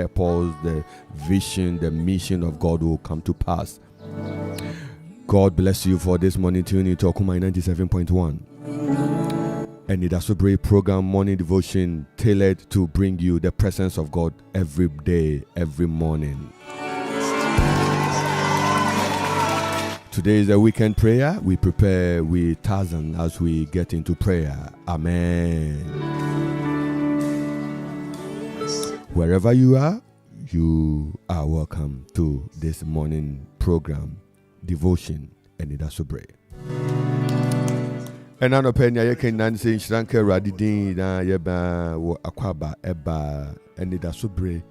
purpose, the vision, the mission of God will come to pass. God bless you for this morning tuning to Twumhene 97.1. Anidaso Bere program, morning devotion, tailored to bring you the presence of God every day, every morning. Today is a weekend prayer. We prepare with Tarzan as we get into prayer. Amen. Wherever you are welcome to this morning program, devotion, Anidaso Bere. And I know Penya yeke Nancy Shranke Radidin na yeba wo akwaba eba Anidaso Bere.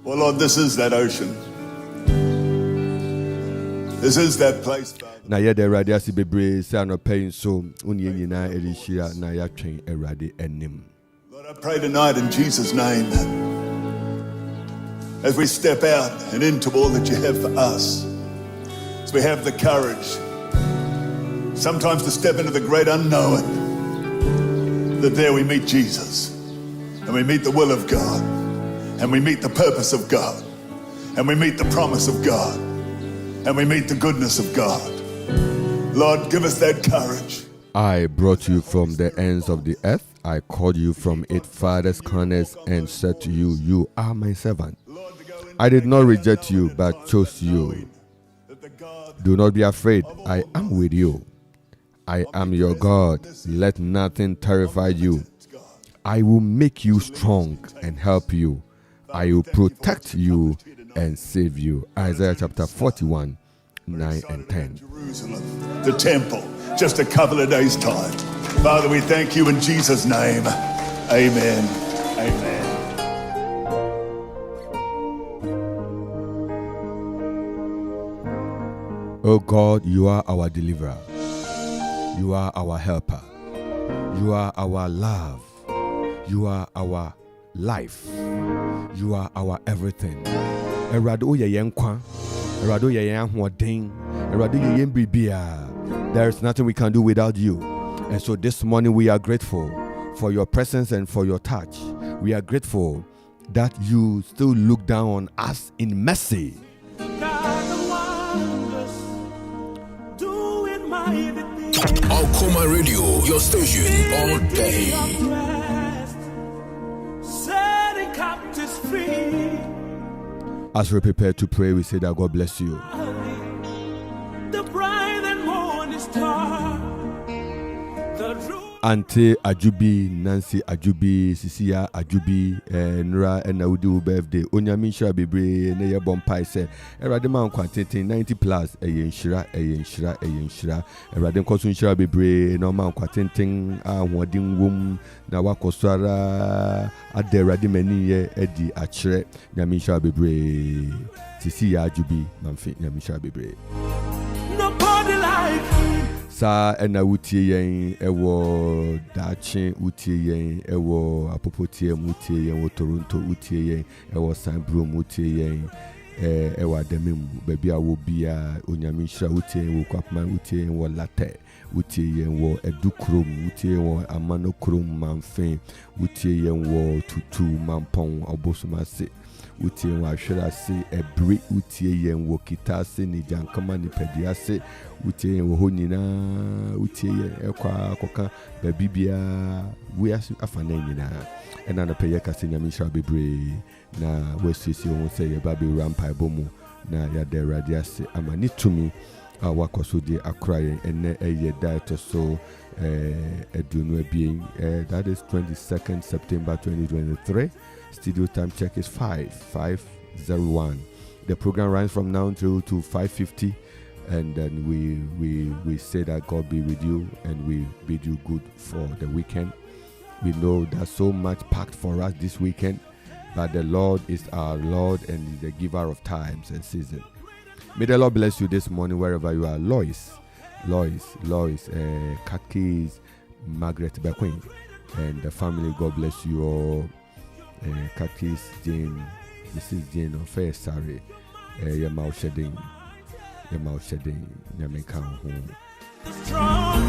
Well, Lord, this is that ocean. This is that place. Na yede radiasi bebre say no pay so unye nyina elishia na ya twen erade enim. Lord, I pray tonight in Jesus' name, as we step out and into all that you have for us, as we have the courage sometimes to step into the great unknown, that there we meet Jesus, and we meet the will of God, and we meet the purpose of God, and we meet the promise of God, and we meet the goodness of God. Lord, give us that courage. I brought you from the ends of the earth. I called you from its farthest corners and said to you, you are my servant. I did not reject you, but chose you. Do not be afraid. I am with you. I am your God. Let nothing terrify you. I will make you strong and help you. I will protect you and save you. Isaiah chapter 41, 9 and 10. Jerusalem, the temple, just a couple of days' time. Father, we thank you in Jesus' name. Amen. Amen. Oh God, you are our deliverer. You are our helper. You are our love. You are our life. You are our everything. Erado ye yenkwa. Erado ye yenhodin. Erado ye yembribia. There is nothing we can do without you. And so this morning we are grateful for your presence and for your touch. We are grateful that you still look down on us in mercy. Akoma Radio, your station all day. As we prepare to pray, we say that God bless you. The bright and morning star, Auntie Ajubi, Nancy Ajubi, Cecilia Ajubi, Nra and Audu birthday. Onyamisha Bebre, Naya Bompai say, Eradema quantity 90 plus, a yenshira, Eradem Kosunshira Bebre, no man quanting, Wading womb, Nawakosara, Ade Radimeni, Eddie Achre, Yamisha Bebre, Cecilia Ajubi, Manfi, Yamisha Bebre. nobody like you. Sa ena utie yen ewo dachi utie yen ewo apopotie mutie yen wo Toronto utie yen ewo Sanbro mutie yen ewo Ademim baby a wo bia onyamishra utie yen wo Kwapman utie yen wo Late utie yen wo Edukrom utie yen wo Amanokrom Manfen utie yen wo Tutu Mampong Obosomase utie yen wo Ahwerase Ebre utie yen wo Kitase ni Jankama ni Pediase utie yen wo honina utie yen ekwa koka babibia we afana nyina ena na peye kase nyamisha bebre na wesisi won say ye ba be rampai bomu na ya de radiase amani tumi wakoso de akra yen ene eye date so eduno abien that is 22nd September 2023. Studio time check is 5:01. The program runs from now until to 5:50. And then we say that God be with you and we bid you good for the weekend. We know there's so much packed for us this weekend, but the Lord is our Lord and is the giver of times and seasons. May the Lord bless you this morning wherever you are. Lois, Kakis, Margaret Bequin, and the family. God bless you all. Kakis, Jane, Mrs. Jane of Fair Sari, your mouth shedding. Your mouth shedding, your make home. The strongest,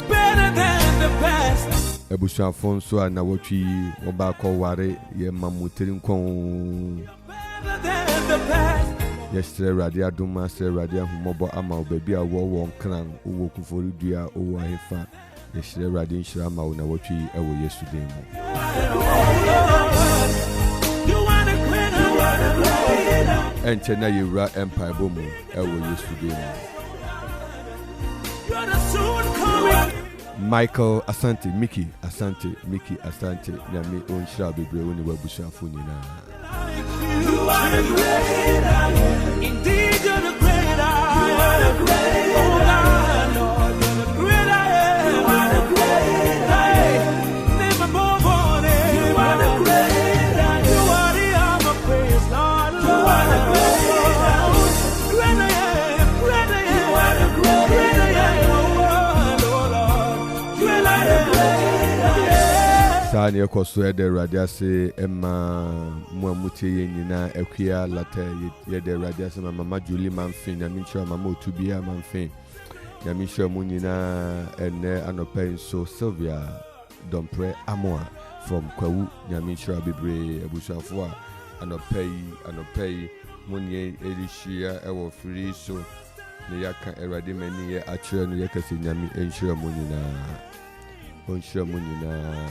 better than the best. Ebusuafo nso a na wotwi oba akɔware ye mamutiri nkon Better than the best. yestre radio adoma stre radio ahumɔbɔ ama obabi a wo nkran wo kufori dua wo ahefa yestre radio nhyira ma wo na wotwi ewo Yesu din mu. Enche na yewura empire bomu ewo Yesu din mu. Michael Asante, Mickey Asante, Nyame onhyira bebre woni wabusuafo nyina. You are the great I am. Indeed, you're the great I am. You are the great I am. Lord, you're the great I am. You are the great I am. Name above all names. You are the great I am. You are the armor praise, Lord. You are the great I am. Great I am. Great I am. You are the great I am. Oh Lord, great I am. Sani ekoso ede radiase emma muamutie nyina ekwia lata yede radiase mama Julie manfin na mincho mama otubia manfin na mincho mu nyina ene anopen so Sylvia Dompre Amoa from Kwawu na mincho bebre ebusuafo a anopei munye elishia ewo free so ne yaka erade mani ye akire no yakase nyame enhyira mu nyina onhyira mu nyina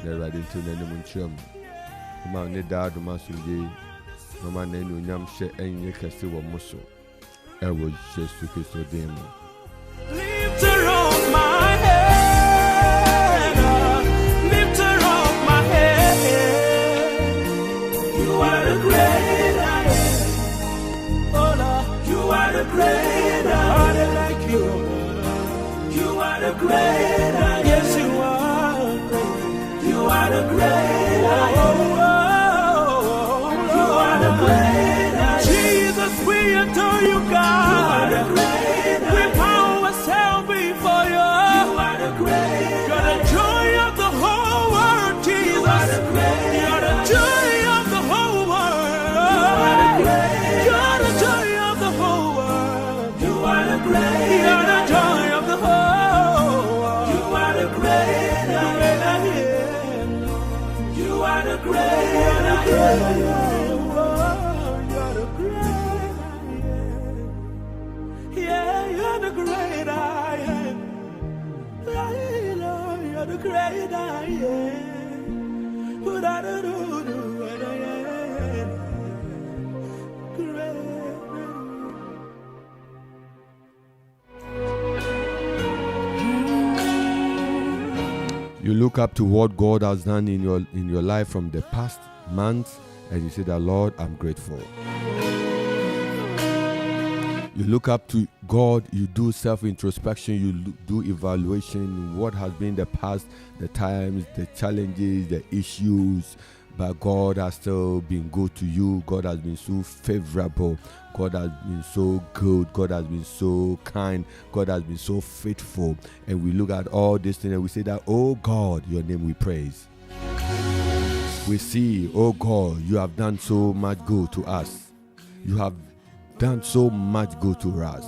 the radio to the Munchum. Ma ne dad masunde, Mama Nenu Yam she and Yakasi wa Musso. I was just to kiss your demo. Lift her off my head, lift her off my head. You are the great I am. Oh Lord, you are the great I am. Like you are the great I am. Yes, you are. You are the great I am. You are the great I am. Jesus, we adore you, God. You are the great I am. We bow ourselves before you. You are the great. You're the joy of the whole world, Jesus. You are the great. You're the joy of the whole world. You are the great. You're the joy of the whole world. You are the great. You're the joy of the whole world. You are the great. You are the great I am. You're the great I am. Yeah, you're the great I am. You're the great I am. What I do, what I am. Great. You look up to what God has done in your life from the past months, and you say that, Lord, I'm grateful. You look up to God, you do self-introspection, you do evaluation, what has been the past, the times, the challenges, the issues, but God has still been good to you. God has been so favorable. God has been so good. God has been so kind. God has been so faithful. And we look at all these things and we say that, oh God, your name we praise. We see, oh God, you have done so much good to us. You have done so much good to us.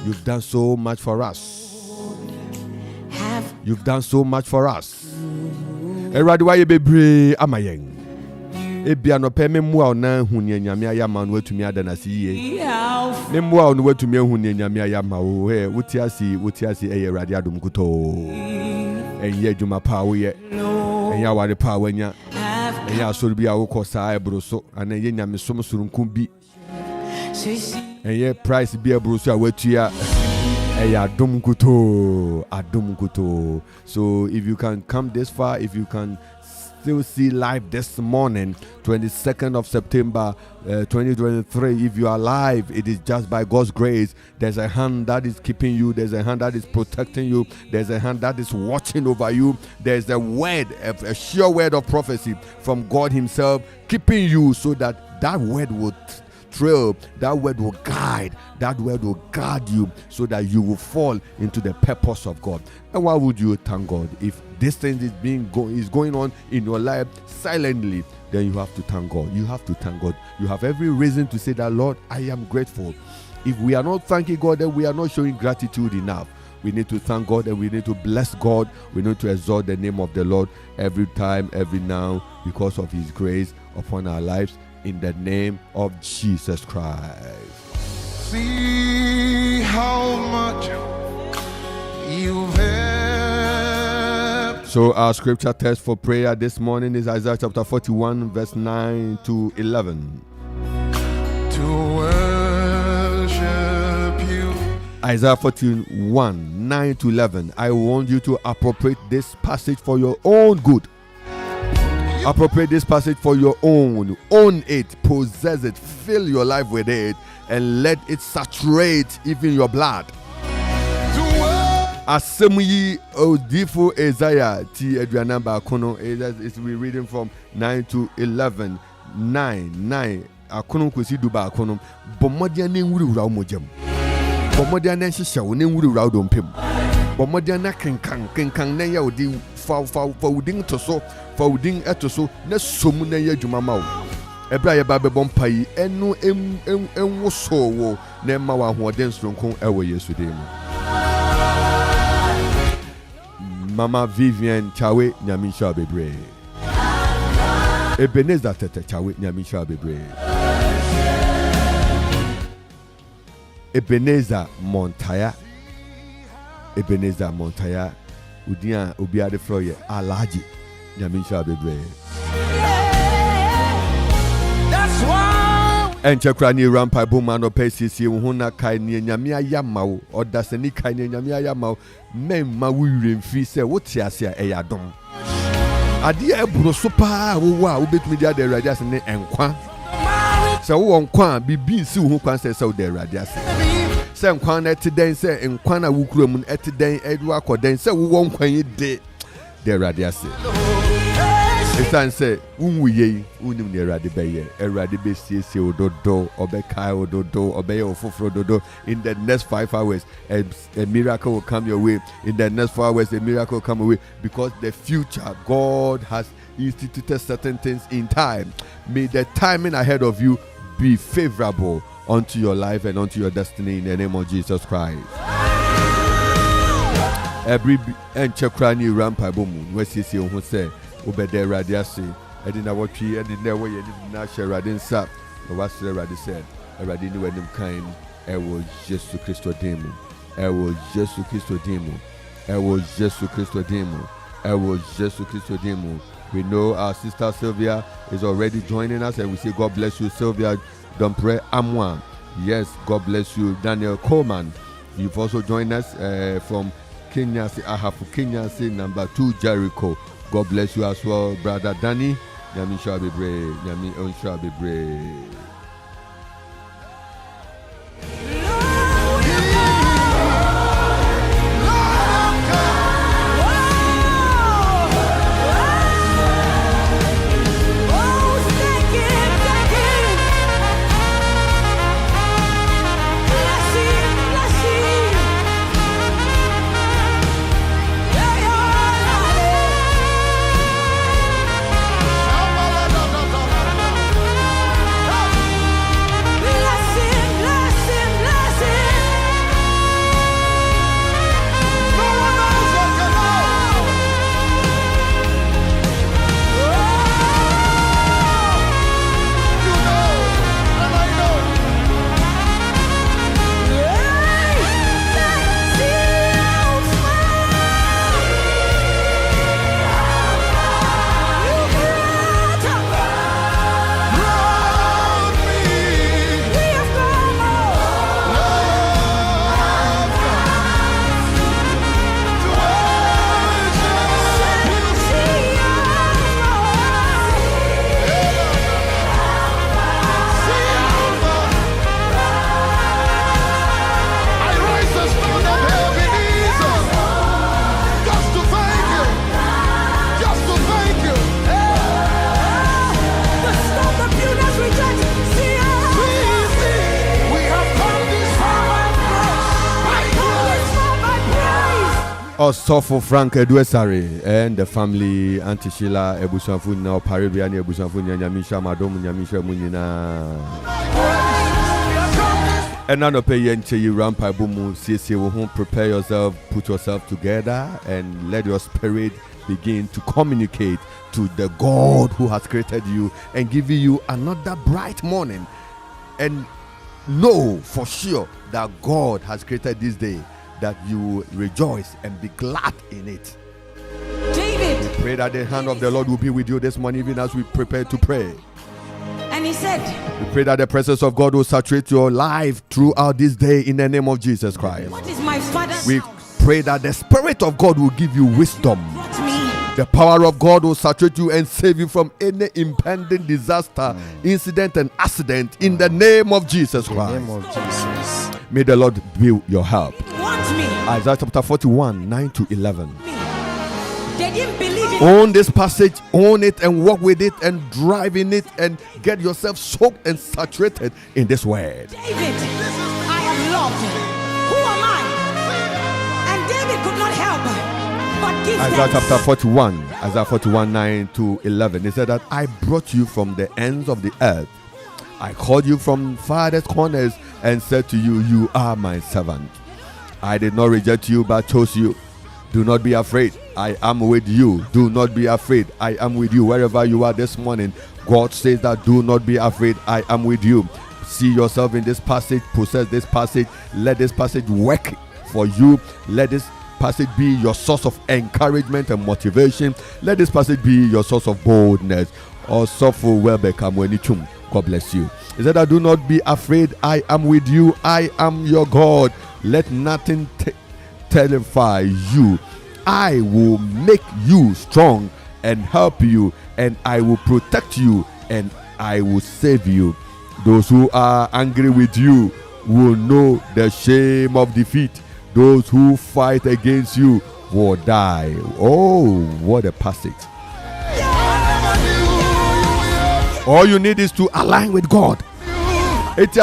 You've done so much for us. You've done so much for us. Eradiwa bebre amayeng. Ebia no pe memua na hunya nyame ayama no atumi adanase yie. Memua no atumi ahunya nyame ayama wo he wotiasi eye erade adom kuto. Enye adwuma pa wo ye. Enye aware pa wanya. Enye asori bi awokọ saa ebro so ana enye nyame som surunkum bi. Enye price bi ebro so awatua. Adum kuto. So if you can come this far, if you can still see live this morning, 22nd of September 2023, if you are alive, it is just by God's grace. There's a hand that is keeping you. There's a hand that is protecting you. There's a hand that is watching over you. There's a word, a sure word of prophecy from God himself, keeping you so that word would trail, that word will guide, that word will guard you so that you will fall into the purpose of God. And why would you thank God? If this thing is going on in your life silently, then you have to thank God. You have to thank God. You have every reason to say that, Lord, I am grateful. If we are not thanking God, then we are not showing gratitude enough. We need to thank God and we need to bless God. We need to exalt the name of the Lord every time, every now, because of His grace upon our lives, in the name of Jesus Christ. See how much you've helped. So our scripture text for prayer this morning is Isaiah chapter 41, verse 9 to 11. To worship you. Isaiah 41, 9 to 11. I want you to appropriate this passage for your own good. Appropriate this passage for your own. Own it, possess it, fill your life with it, and let it saturate even your blood. Asemi Odifo Isaiah T Adriana Bakono is we reading from 9 to 11. 9 Akono kwesi du Bakono. Bomodia ne wuri wura mojam. Bomodia ne hihye wo ne wuri wura dompem. Bomodia na kenkan na ya odi fa udin to so fa udin eto so na somu na ya adwuma ma wo. Ebra ye ba be bompai enu enwo so wo na ma wa hoden stronkon ewo Yesu dem. Mama Vivian Chawe Nyamisha Bere. Ebenezer Tete Chawe Nyamisha Bere. Ebenezer Montaya. Udia Obiade Floye Alaji Nyamisha Bere. That's why. Enchekra ni rampa boma no pesisi uhuna kai ni nyamia yamawo odasani kai ni nyamia yamawo memma wuremfi se wote ase a eyadom ade eburo so pa wo a wobetumi dia de radio ase ne enkwa se wo nkwa bibi nsi wo kwan se wo de radio ase se nkwa na etiden se nkwa na wukura mu etiden edu akoden se wo nkwan yi de radio ase. Esan say unwuye unim ne erade be sie ododo obekai ododo obeye ofofro ododo. In the next 5 hours a miracle will come your way. In the next 4 hours a miracle will come away, because the future God has instituted certain things in time. May the timing ahead of you be favorable unto your life and unto your destiny in the name of Jesus Christ. Every enchekrani rampa bomu wesisi ohun say obede radiasi edina watwi edina wo ye na share radinsa no wasre radise erade ni wanim kan ewo Jesus Christo demo ewo Jesus Christo demo ewo Jesus Christo demo ewo Jesus Christo demo. We know our sister Sylvia is already joining us, and we say God bless you, Sylvia Dompre Amwa. Yes, God bless you, Daniel Coleman. You've also joined us from Kenya, Ahafu Kenya, number 2 Jericho. God bless you as well, brother Danny. Nyami shall be brave. Nyami on shall be brave. Osofo Frank Eduesare and the family, Auntie Sheila Ebusanfu now Paribiani Ebusanfu Nyamisha Madom Nyamisha Munina. And now pay you rampa bumu see prepare yourself, put yourself together, and let your spirit begin to communicate to the God who has created you and giving you another bright morning. And know for sure that God has created this day, that you will rejoice and be glad in it. David, We pray that the hand of the Lord will be with you this morning, even as we prepare to pray. and he said, We pray that the presence of God will saturate your life throughout this day in the name of Jesus Christ. what is my father's We house? pray that the Spirit of God will give you wisdom. Brought me. The power of God will saturate you and save you from any impending disaster, incident, and accident in the name of Jesus In the name Christ. of Jesus. May the Lord be your help. Want me. Isaiah chapter 41, 9 to 11. They didn't believe it. Own this passage, own it, and walk with it, and drive in it, and get yourself soaked and saturated in this word. David, I am loved. Who am I? And David could not help but give Isaiah thanks. chapter 41, 9 to 11. He said that I brought you from the ends of the earth. I called you from farthest corners and said to you, you are my servant. I did not reject you, but chose you. Do not be afraid. I am with you. Do not be afraid. I am with you. Wherever you are this morning, God says that do not be afraid. I am with you. See yourself in this passage. Possess this passage. Let this passage work for you. Let this passage be your source of encouragement and motivation. Let this passage be your source of boldness. Also for Welbecam when you chum. God bless you. He said that do not be afraid. I am with you. I am your God. Let nothing terrify you. I will make you strong and help you, and I will protect you, and I will save you. Those who are angry with you will know the shame of defeat. Those who fight against you will die. Oh, what a passage. All you need is to align with God. Lord,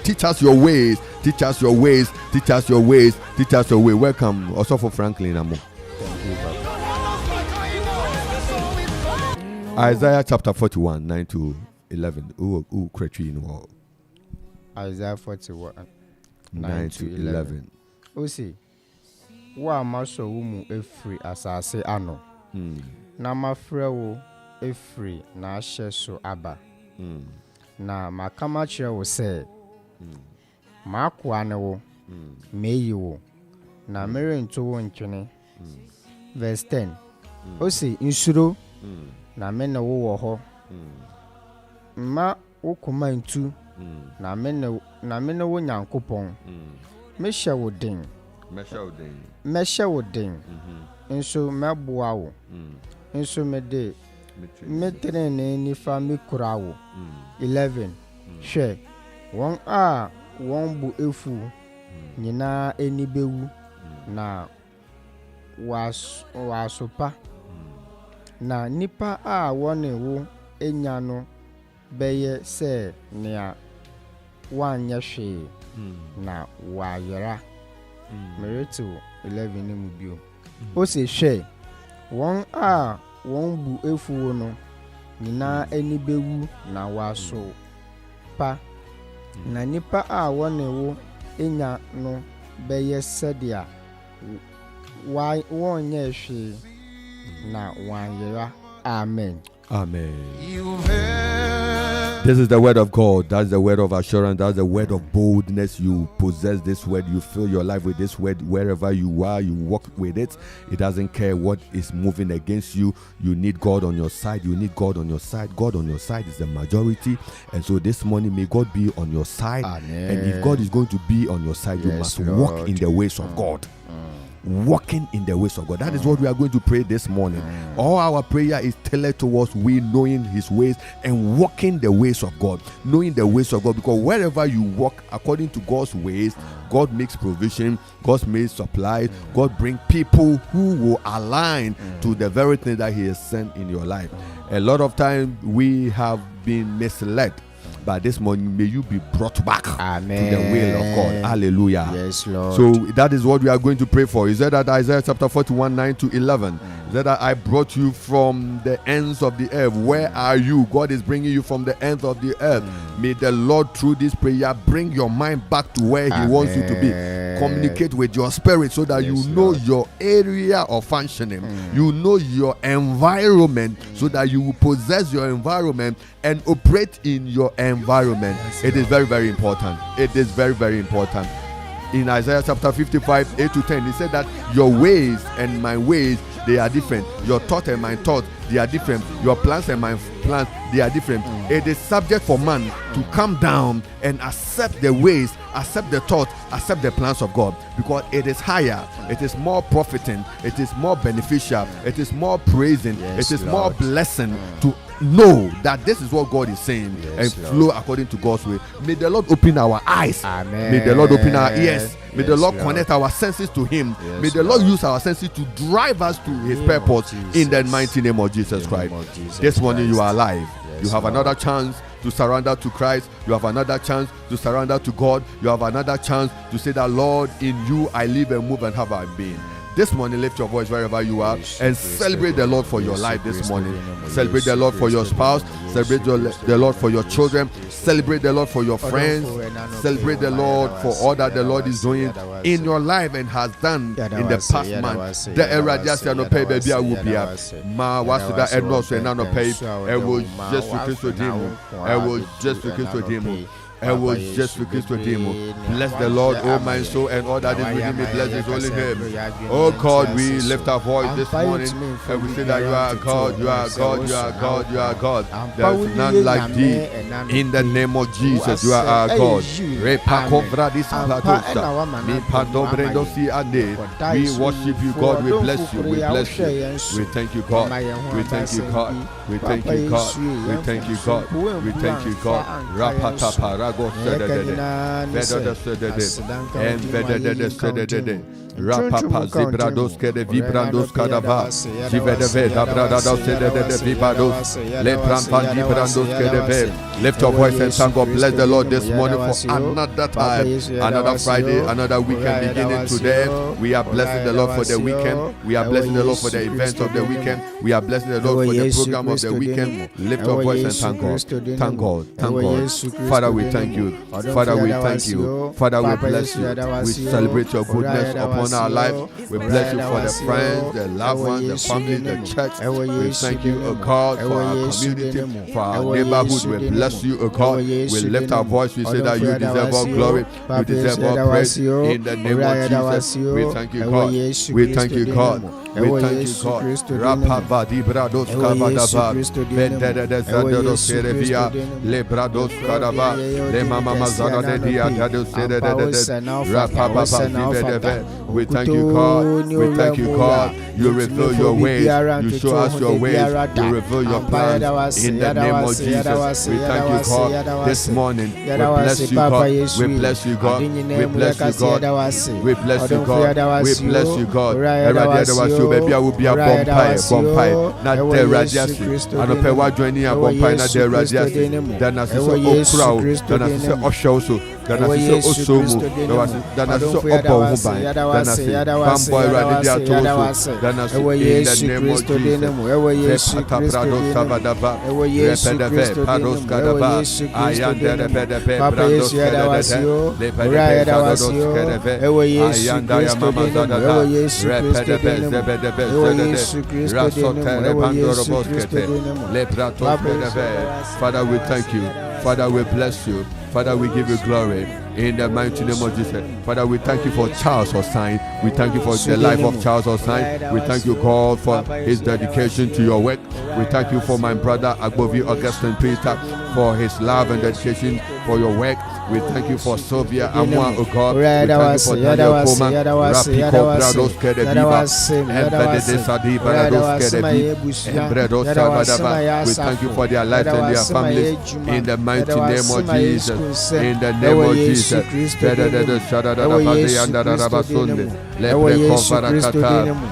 teach us your ways. Teach us your ways. Teach us your ways. Teach us your way. Welcome, also for Franklin Amo. Isaiah chapter 41, 9 to 11. Ooh, Isaiah 41, 9 to 11. Osi, wa maso wumu efri asase ano. Na mafre wo efri na ahye so aba. Na makama kire wo se makoa ne wo meyi wo na merento wo ntwene. Verse 10. Osi insuro na me ne wo wo ho. Ma wo koma ntu na me ne wo Nyankopɔn. Mehye wo den. Mehye wo den. Nso meboa wo. Nso mede metrene nifa mikura wo. 11. Hwe won a won bu efu nyina eni bewu na wasopa na nipa a wone wo enya no beye se nea wanye hwe na wayera. Mereto 11 ni mu bio. O se hwe won a won bu efu no nyina eni bewu na waso pa na nipa a wone wo enya no beye sedia wonye hwe na wanyera. Amen. Amen. You've heard This is the word of God. That's the word of assurance. That's the word of boldness. You possess this word. You fill your life with this word. Wherever you are, you walk with it. It doesn't care what is moving against you. You need God on your side. You need God on your side. God on your side is the majority. And so this morning, may God be on your side. Amen. And if God is going to be on your side, you Yes, must walk Lord. in the ways of God. Walking in the ways of God. That is what we are going to pray this morning. All our prayer is tailored towards we knowing His ways and walking the ways of God. Knowing the ways of God, because wherever you walk according to God's ways, God makes provision, God makes supplies, God brings people who will align to the very thing that He has sent in your life. A lot of times we have been misled But this morning, may you be brought back Amen. to the will of God. Hallelujah. Yes, Lord. So that is what we are going to pray for. Is that Isaiah chapter 41, 9 to 11? That I brought you from the ends of the earth. Where are you? God is bringing you from the ends of the earth. May the Lord, through this prayer, bring your mind back to where He wants you to be. Communicate with your spirit so that you know your area of functioning. You know your environment so that you will possess your environment and operate in your environment. It is very, very important. It is very, very important. In Isaiah chapter 55, 8 to 10, he said that your ways and my ways, they are different. Your thought and my thought, they are different. Your plans and my plans, they are different. It is subject for man to come down and accept the ways, accept the thought, accept the plans of God, because it is higher, it is more profiting, it is more beneficial, it is more praising, it is more blessing to know that this is what God is saying and flow according to God's way. May the Lord open our eyes. Amen. May the Lord open our ears. May the Lord connect our senses to Him. May the Lord use our senses to drive us to His purpose in the mighty name of Jesus Christ. This morning you are alive. You have another chance to surrender to Christ. You have another chance to surrender to God. You have another chance to say that, Lord, in you I live and move and have I been. This morning, lift your voice wherever you are and celebrate the Lord for your life this morning. Celebrate the Lord for your spouse. Celebrate the Lord for your children. Celebrate the Lord for your friends. Celebrate the Lord for all that the Lord is doing in your life and has done in the past month. The era just no pay baby I will be up. Ma was that and no so no pay. I will just focus with him. I will just focus with him. I will just focus with him. Bless the Lord, oh my soul, and all that is within me. Bless His holy name. Oh God, we lift our voice this morning and we say that you are God, you are God, you are God, you are God. There is none like thee. In the name of Jesus, you are our God. We worship you, God. We bless you. We bless you. We thank you, God. We thank you, God. We thank you, God. We thank you, God. We thank you, God. Rapatapa. Rapapa zibrados kede vibrandos kadava zivedeve dabradados kede vibados leprampan vibrandos kede. Lift your voice and thank God. Bless the Lord this morning for another time, another Friday, another weekend beginning today. We are blessing the Lord for the weekend. We are blessing the Lord for the events of the weekend. We are blessing the Lord for the program of the weekend. Lift your voice and thank God. Thank God. Thank God. Father, we thank you. Father, we thank you. Father, we bless you. We celebrate your goodness upon our life. We bless you for the friends, the loved ones, the family, the church. We thank you, O God, for our community, for our neighborhood. We bless you, O God. We lift our voice. We say that you deserve all glory. You deserve all praise. In the name of Jesus, we thank you, God. We thank you, God. We thank you, God. Rapava di brados kavadava. Vendere de zanderos serevia. Le brados kadava. Le mama mazana de dia dado sere de rapava zivedeve. We thank you, God. We thank you, God. You reveal your ways. You show us your ways. You reveal your plans. In the name of Jesus, we thank you, God. This morning, we bless you, God. We bless you, God. We bless you, God. We bless you, God. We bless you, God. Baby, I will be a bompire. Not the radiasi. I don't pay what joining a bompire, not the radiasi. Then I say, oh, crowd. Then I say, oh, show so. Then I say, oh, so. Then I say, oh, bompire. Then I say, bamboy radia toso. Then I say, in the name of Jesus. Repatabrado Savadava. Repedeve, Paros Kadava. Ayanda Repedeve, Brandos Kedeve. Lepedeve, Kados Kedeve. Ayanda Yamamazada. Repedeve, Zebedeve, Rasotere, Pandorobos Kete. Lepratos Kedeve. Father, we thank you. Father, we bless you. Father, we give you glory in the mighty name of Jesus. Father, we thank you for Charles Osai. We thank you for the life of Charles Osai. We thank you, God, for his dedication to your work. We thank you for my brother Agbovi Augustine Peter for his love and dedication for your work. We thank you for Sylvia Amwa, O God. We thank you for Daniel Koma, Rapiko Brados Kedeviva, Embedded Sadi Brados Kedevi, Embredos Sabadaba. We thank you for their lives and their families in the mighty name of Jesus. In the name of Jesus.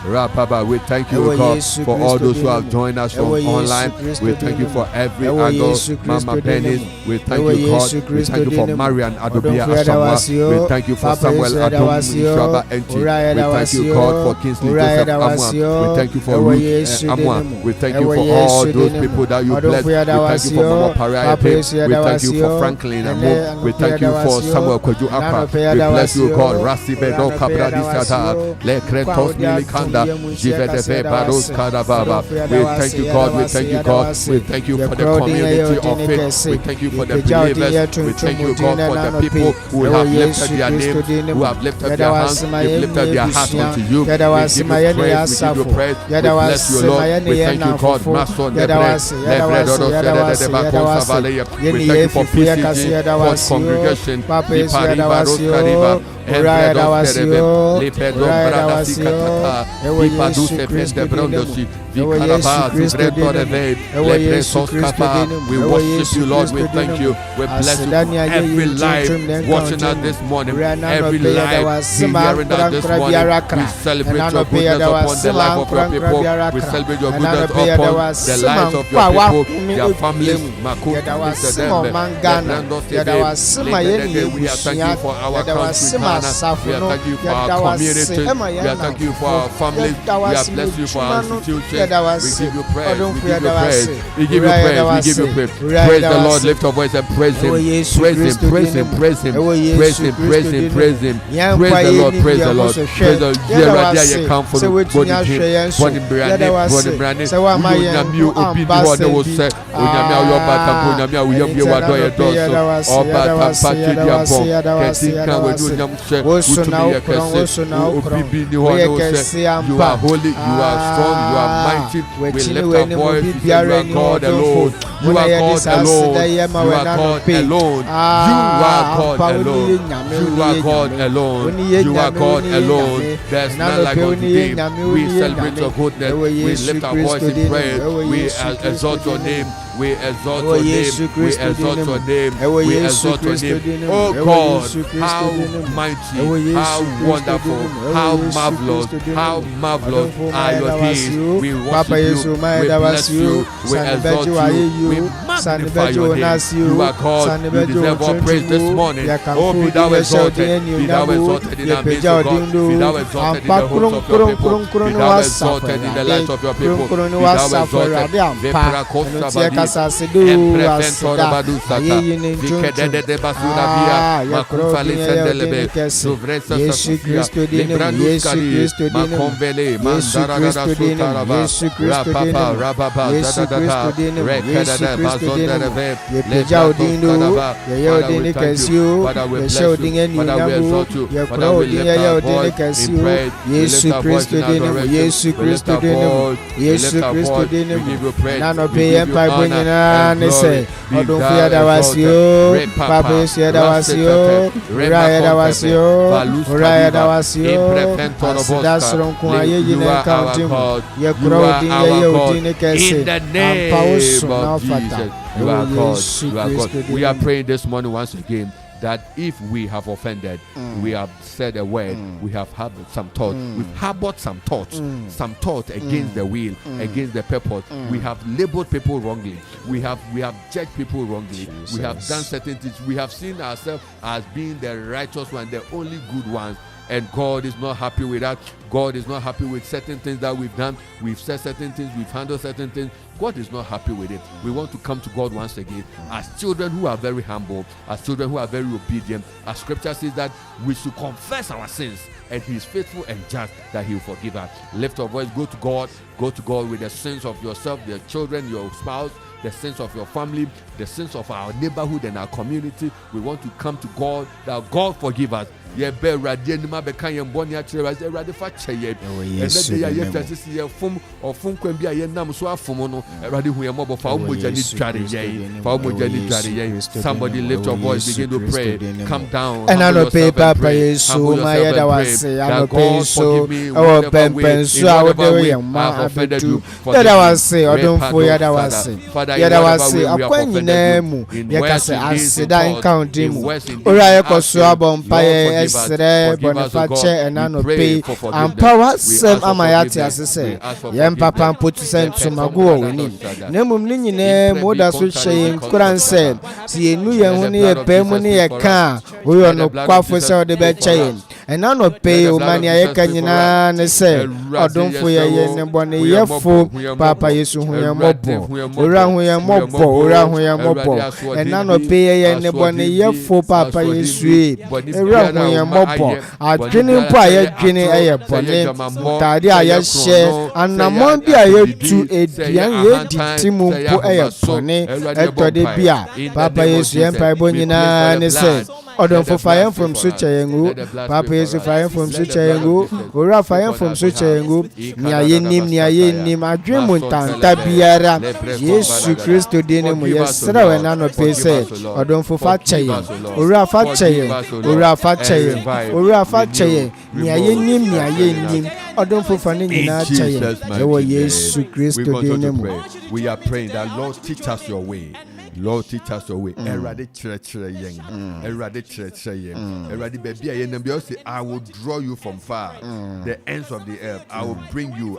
Rapaba. We thank you, O God, for all those who have joined us from online. We thank you for every angle. Mama Benny, we thank you, God. We thank you for Marian Adobia Asamoah. We thank you for Samuel Adom Shaba Entsie. We thank you, God, for Kingsley Joseph Amoah. We thank you for Ruth Amoah. We thank you for all those people that you blessed. We thank you for Mama Pariah. We thank you for Franklin Amo. We thank you for Samuel Koju Apa. We bless you, God. Rasi Bedo Kabradi Sada. Le Kretos Milikanda. Jivedeve Baros Kadababa. We thank you, God. We thank you, God. We thank you for the community of faith. We thank you for the believers. We thank you, God, for the people who have lifted their name, who have lifted their hands, they've lifted their hearts unto you. We give you praise. We give you praise. We bless you, Lord. We thank you, God. Master, we thank you for PCG, for congregation. We worship you, Lord. We thank you. We bless you for every life watching us this morning, every life hearing us this morning. We celebrate your goodness upon the life of your people. We celebrate your goodness upon the lives of your people, their families. We are thanking you for our country, Ghana. We are thanking you for our community. We are thanking you for our families. We are blessing you for our institutions. We give you praise. We give you praise. We give you praise. We give you praise. Praise the Lord. Lift your voice and praise him. Praise him. Praise him. Praise him. Praise him. Praise him. Praise him. Praise the Lord. Praise the Lord. Praise the Lord. You come for the body him. Body branding. Body branding. Unyami obi di wode wo se. Unyami ayo bata ko unyami ayo bi wa do ye do so. Oba tampa kidi abon. Keti kan we do nyam se. Utumi ye kese. Obi bi ni wode wo se. You are holy. You are strong. You are mighty. We lift our voice. You are God alone. You are God alone. You are God alone. You are God alone. You are God alone. You are God alone. There's none like unto thee. We celebrate your goodness. We lift our voice in prayer. We exalt your name. We exalt your name. We exalt your name. We exalt your name. Oh God, how mighty, how wonderful, how marvelous are your deeds. We worship you. We bless you. We exalt you. We magnify your name. You are God. You deserve all praise this morning. Oh, be thou exalted. Be thou exalted in our midst, O God. Be thou exalted in the homes of your people. Be thou exalted in the lives of your people. Be thou exalted. You are God. You are God. We are praying this morning once again that if we have offended, we have said a word, we have had some thought, we've harbored some thoughts against the will, against the purpose. We have labeled people wrongly. We have judged people wrongly. Jesus. We have done certain things. We have seen ourselves as being the righteous one, the only good ones. And God is not happy with that. God is not happy with certain things that we've done. We've said certain things. We've handled certain things. God is not happy with it. We want to come to God once again as children who are very humble, as children who are very obedient. As scripture says that we should confess our sins, and He is faithful and just that He will forgive us. Lift your voice. Go to God. Go to God with the sins of yourself, your children, your spouse, the sins of your family, the sins of our neighborhood and our community. We want to come to God that God forgive us. Ye be radie nima be kan ye mboni a kire radie fa cheye and then ya yefta ye fom ofom kwan bi aye nam so afom no erade hu ye mobo fa omoja ni dware ye fa omoja ni dware ye. Somebody lift your voice, begin to pray. Come down and I no pay papa yesu my yada was say I no pay so our pen so I would do ma abedu yada was say odonfo yada was say yada was say akwanyina mu ye ka say asida encounter mu ora ye koso abompa ye esre boniface and I no pay and power sem amayati asese ye papa put sent to mago wini nemum ni nyina mu da so hye kuran say si enu ye hu ne ye pemu ne ye ka wo no kwafo se ode be chayin and I no pay o mani ye ka nyina ne say odonfo ye ne bone ye fo papa yesu hu ye mobo ora hu ye mobo ora hu ye mobo and I no pay ye ne bone ye fo papa yesu ora hu ye mobo adwene mpo aye dwene eye bone tade aye hye anamon bi aye tu edian ye ditimu mpo eye bone etode bia papa yesu empa bo nyina ne say odonfo fire from suchayengu papa yesu fire from suchayengu ora fire from suchayengu ni aye nim adwemu ntanta biara yesu kristo dine mu yesra we na no pese odonfo fa chayen ora fa chayen ora fa chayen ora fa chayen ni aye nim odonfo fa ne nyina chayen ewo yesu kristo dine mu. We are praying that Lord teach us your way. Lord, teach us your way. Erade chere yen. Erade chere yen. Erade baby aye na be say I will draw you from far, the ends of the earth. I will bring you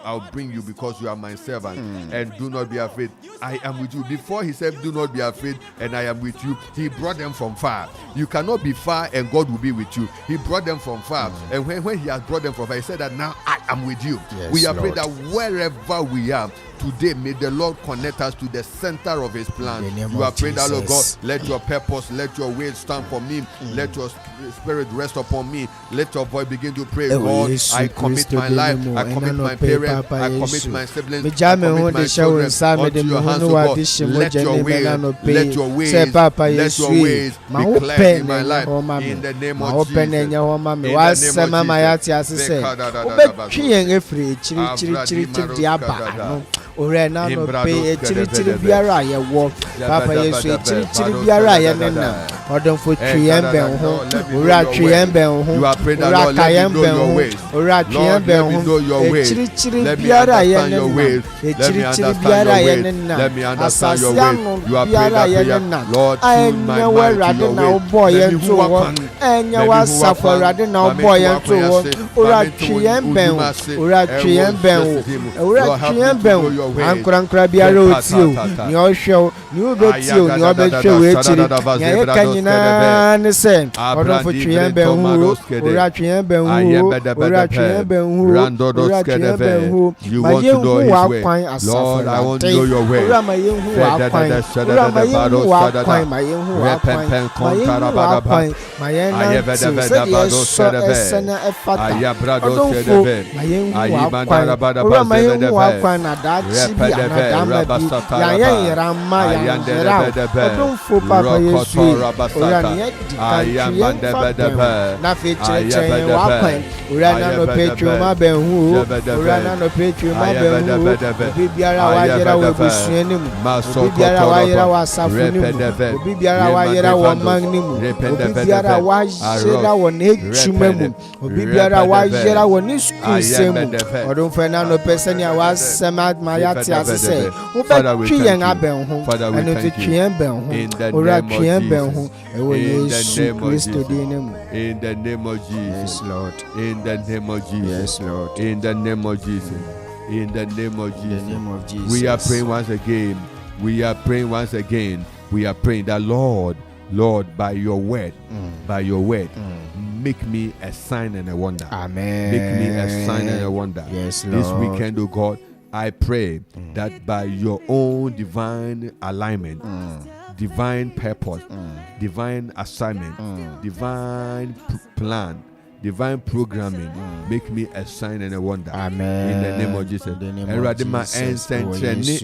because you are my servant. And do not be afraid. I am with you. Before he said, do not be afraid, and I am with you. He brought them from far. You cannot be far, and God will be with you. He brought them from far, and when he has brought them from far, he said that now I am with you. Yes, we are Lord. praying that wherever we are today, may the Lord connect us to the center of his plan. You are praying that, Lord God, let your purpose, let your will stand for me. Let your spirit rest upon me. Let your voice begin to pray. God, I commit my life, I commit my parents, I commit my siblings, I commit my children unto your hands, O God. Let your will, let your ways be clear in my life. In the name of Jesus. In the name of Jesus. Ore na no pe chiri biara ye wo papa yesu chiri biara ye nena odonfo twiyembe ho ora twiyembe ho ora kayembe ho ora twiyembe ho chiri biara ye nena chiri biara ye nena asase anu biara ye nena anya warade na obo ye nto wo anya wasafo rade na obo ye nto wo ora twiyembe ho Ankura biara otio ni ohwe ni obetio ni obetwe we chiri ya kanyina ne se odonfo twembe hu ora twembe hu ora twembe hu ora twembe hu maye hu akwan asafo Lord, I want to know your way. ora maye hu akwan ora maye hu akwan maye hu akwan maye na se esena efata odonfo maye hu akwan ora maye hu akwan na da chibi anadama bi ya rama ya odonfo papa yesu ora ni na fe cheche wa kwan ora na no petro ma ben hu ora na no petro ma ben hu bibiara wa yera wo busuani mu bibiara wa yera wa safuni mu bibiara wa yera wo magni mu bibiara wa yera wo n'etuma mu bibiara wa yera wo ni school semu odonfo na no person ya wa sema mayati asese wo be twen aben ho eno te twen ben ho ora twen ben ho ewo Yesu Kristo dinemu. In the name of Jesus. Yes, Lord. In the name of Jesus. Yes, Lord. In the name of Jesus. In the name of Jesus. In the name of Jesus. We are praying once again. We are praying once again. We are praying that Lord, by your word, make me a sign and a wonder. Amen. Make me a sign and a wonder. Yes, Lord. This weekend, oh God, I pray that by your own divine alignment, divine purpose, divine assignment, divine plan, divine programming. Make me a sign and a wonder. Amen. In the name of Jesus. Eradima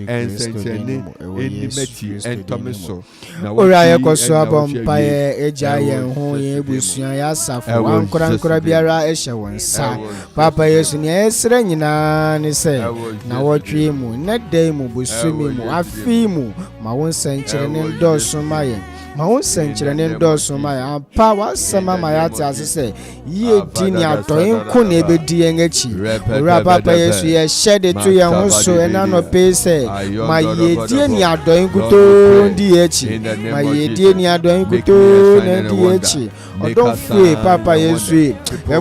ensentreni enimeti entomeso. Ora ye koso abompa ye eja ye ho ye busuan ya safo ankora biara ehye wonsa. Papa Yesu ne esre nyina ne se na wotwe mu na dai mu busumi mu afi mu ma wonsa nkyere ne ndoso maye. Ma wonsa nkyere ne ndoso maye. Pa wasema ma ya tase se ye di ni atoyin ko na ebedi en achi. Ora Papa Yesu ye shede to ye ho so ena no pe se ma ye di ni adoyin kuto ndi achi. Ma ye di ni adoyin kuto na ndi achi. Odon fue Papa Yesu e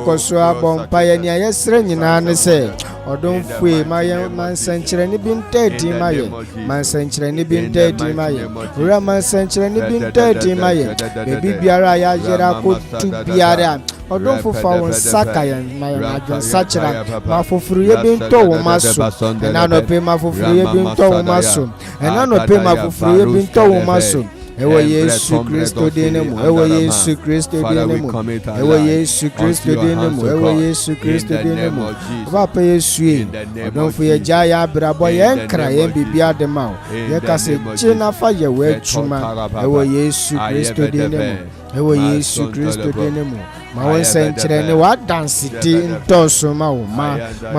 koso abompa ye ni ayesre nyina ne se odon fue ma ye mansankyere ne bi ntadi ma ye mansankyere ne bi ntadi ma ye ora mansankyere ne bi ntadi ma ye bebi biara ya yera ko tu biara odon fufa won saka ye ma ye adon sachira ma fofuru ye bi nto wo maso ena no pe ma fofuru ye bi nto wo maso ena no pe ma fofuru ye bi nto wo maso. Ewo Yesu Kristo dinemu, ewo Yesu Kristo dinemu, ewo Yesu Kristo dinemu, ewo Yesu Kristo dinemu. Papa Yesu e, don't for ye jaya brabo ye nkra ye bibia de ma. Ye kase china fa ye we chuma. Ewo Yesu Kristo dinemu, ewo Yesu Kristo dinemu. Ma won senkyere ne wa dance di ntoso ma wo ma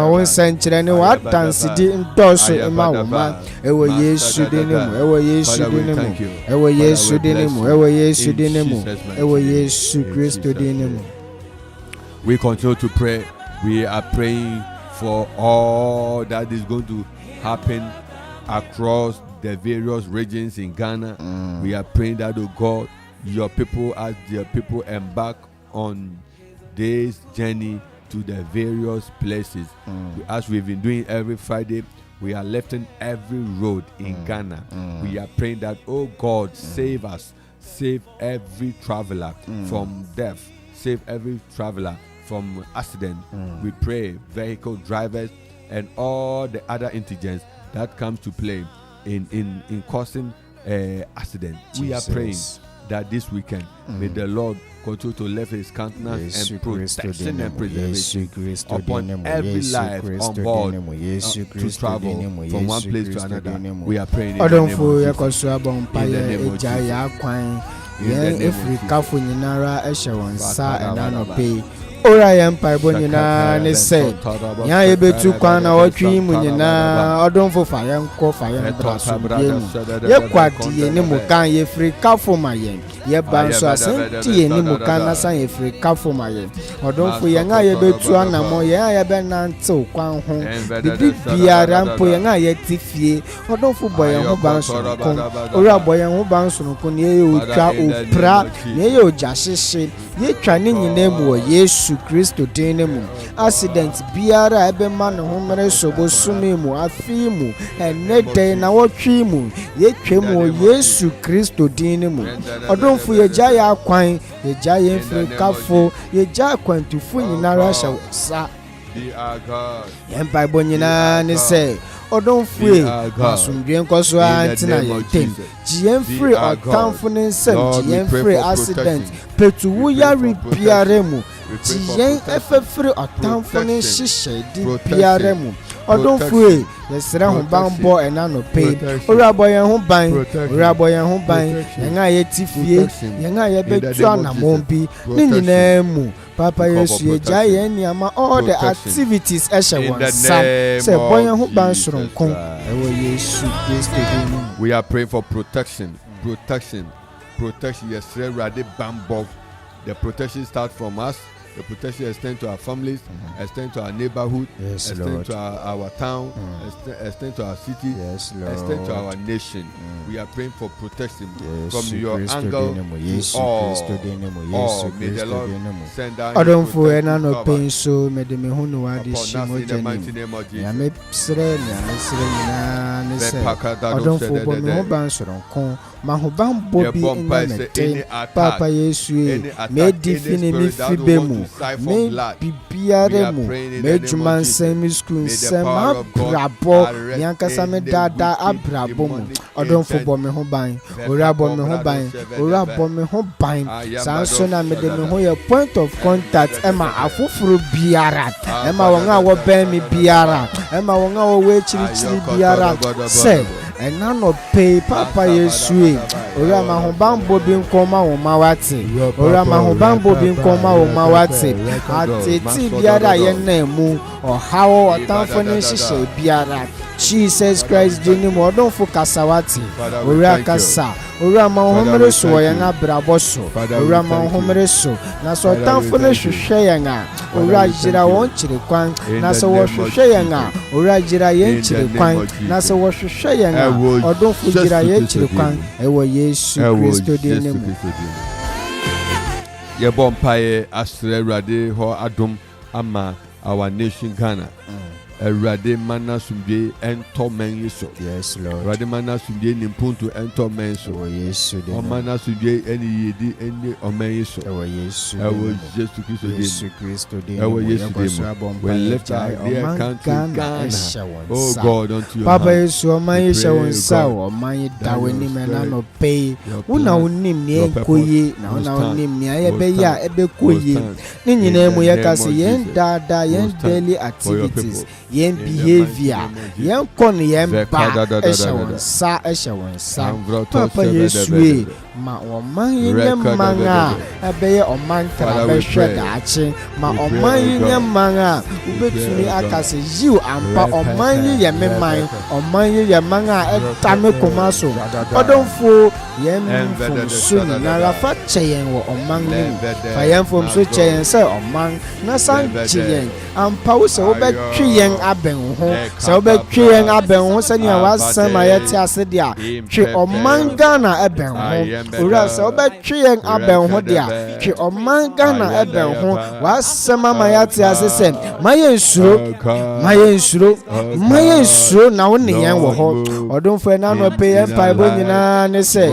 won senkyere ne wa dance di ntoso ma wo ma ewo Yesu dinemu ewo Yesu dinemu ewo Yesu dinemu ewo Yesu dinemu ewo Yesu Kristo dinemu. We continue to pray. We are praying for all that is going to happen across the various regions in Ghana. We are praying that, oh God, your people, as their people embark on this journey to the various places. As we've been doing every Friday, we are lifting every road in Ghana. We are praying that, oh God, save us, save every traveler from death, save every traveler from accident. We pray vehicle drivers and all the other intelligence that comes to play in causing accident. We are praying that this weekend may the Lord continue to lift his countenance and protection and preservation upon every life on board to travel from one place to another. We are praying in the name of Jesus. Ora yampa bonyina ne se ya yebetu kwana watwi munyina odon fofa yanko fa yan braso biemu ye kwadi ye ne mukan ye frika foma ye ye banso asenti ye ne mukan na san ye frika foma ye odon fo ye nga yebetu anamo ye ya be nante kwan ho bibi biara mpo ye nga ye tifie odon fo boye ho banso kon ora boye ho banso kon ye otwa opra ye ojahyehe ye twa ne nyina mu Yesu Kristo dinemu accident biara ebe man ho mere sobo sumimu afimu enede na wotwi mu ye twemu Yesu Kristo dinemu odonfu ye jaya akwan ye jaya mfrikafo ye jaya kwantufu nyinara sha sa ye Bible nyina ne se odonfu e masundwe nkoso antina ye tem jien free otamfu ne nsem jien free accident petuwu ya ripiaremu jien efefre otamfu ne hihye di piaremu odonfu e yesra ho bambo enano pe orabo yen ho ban yenga ye tifie yenga ye betu anamombi ni nyinemu Papa Yesu ye jaye niama all the activities eshe wonsa se boyen ho ban soronko ewo Yesu Kristo dinemu. We are praying for protection. Yesre rade bambo. The protection starts from us. The protection extends to our families, extends to our neighborhood, extends to our town, extends to our city, extends to our nation. We are praying for protection from your angle to all. May the Lord send down his protection in the mighty name of Jesus. Mahubambo bi in Papa Yesu me define mi fibemu to siphon me blood. bibiara We are mu praying in me the name of dwuma Jesus. nsɛm me skul May the nsɛm power of God abrabɔ arrest me ankasa me any daadaa wicked, abrabɔ mu demonic ɔdɔmfo agent. bɔ me ho ban owura bɔ me ho ban owura bɔ me ho ban saa nso na mede me ho yɛ point of contact ɛma afoforo biara ɛma wɔn a wɔbɛn me biara ɛma wɔn a wɔwɔ akyirikyiri biara sɛ ɛna nɔpɛ papa yɛsue owura ma ho banbɔ bi nkɔma wɔn ma wate owura ma ho banbɔ bi nkɔma wɔn ma wate atete biara a yɛnam mu ɔhaw ɔtamfo ne nhyehyɛ biara Jesus Christ di ni mu ɔdɔmfo kasa wate owura kasa owura ma wo homere so wɔ yɛn abrabɔ so owura ma wo homere so na sɛ ɔtamfo no hwehwɛ yɛn a owura gyira wɔn kyiri kwan na sɛ wɔhwehwɛ yɛn a owura gyira yɛn kyiri kwan na sɛ wɔhwehwɛ yɛn a ɔdɔmfo gyira yɛn kyiri kwan ɛwɔ Yesu Kristo di ni mu yɛbɔ mpaeɛ asrɛ Awurade hɔ adom ama our nation Ghana. Awurade mana sumdwe ɛntɔ mɛn yi so. Yes Lord. Awurade mana sumdwe ni mpuntu ɛntɔ mɛn so. ɛwɔ Yesu di ni mu Ɔmana sumdwe ɛni yedi ɛni ɔmɛn yi so. ɛwɔ Yesu di Ɛwɔ ni mu Yesu Kristo di Yesu mu. Kristo di ni Ɛwɔ mu Yesu di mu. We lift our dear country Ghana. Oh God, unto your Papa hand. Yesu ɔman yi hyɛ wɔn nsa o ɔman yi da wɔn anim ɛna nɔpɛ yi wo na wonim nea ɛnkɔ yie na wo na wonim nea ɛbɛyɛ a ɛbɛkɔ yie ne nyinaa mu yɛka sɛ yɛn daadaa yɛn daily activities yɛn behavior yɛn kɔ ne yɛn ba ɛhyɛ wɔn nsa ɛhyɛ wɔn nsa Papa Yesu yi ma ɔman yi nyɛ man a ɛbɛyɛ ɔman tara bɛhwɛ daakye ma ɔman yi nyɛ man a wobɛtumi aka sɛ yiw ampa ɔman yi yɛ me man ɔman yi yɛ man a ɛta me koma so ɔdɔmfo yɛn mfomso nyinara fa kyɛ yɛn wɔ ɔman no mu fa yɛn mfomso kyɛ yɛn sɛ ɔman na san gye yɛn ampa wo sɛ wobɛtwe yɛn abɛn ho sɛ wobɛtwe yɛn abɛn ho sɛnea wasɛm a yɛte ase deɛ a twe ɔman Ghana ɛbɛn ho owura sɛ wobɛtwe yɛn abɛn ho deɛ a twe ɔman Ghana ɛbɛn ho wasɛm ama yɛte ase sɛ ma yɛn nsuro ma yɛn nsuro ma yɛn nsuro na wo ne yɛn wɔ hɔ ɔdomfo ɛna nɔpɛ yɛn mpaebɔ nyinaa ne sɛ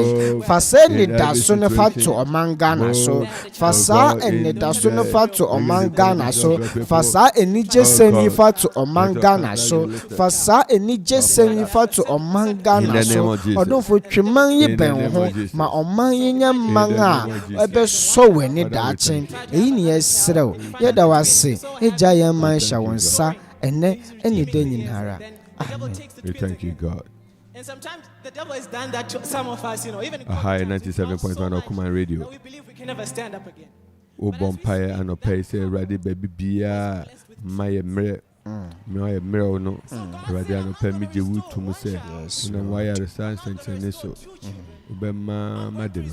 fa sɛ anidaso ne fa to ɔman Ghana so fa saa anidaso ne fa to ɔman Ghana so fa saa anigye sɛm yi fa to ɔman Ghana so fa saa anigye sɛm yi fa to ɔman Ghana so ɔdomfo twɛman yi bɛn ho ma ɔman yi nyɛ man a ɛbɛsɔ w'ani daakye eyi ne yɛsrɛ wo yɛda wase egya yɛn man hyɛ wo nsa ɛnɛ ɛne da nyinara amen. We thank you, God. And sometimes the devil has done that to some of us, even A high 97.1 Okuman Radio. we believe we can never stand up again. O bompire and a pay say ready baby bia my mere my mere no ready and pay me je wood to me say na wire the science and so ubema madem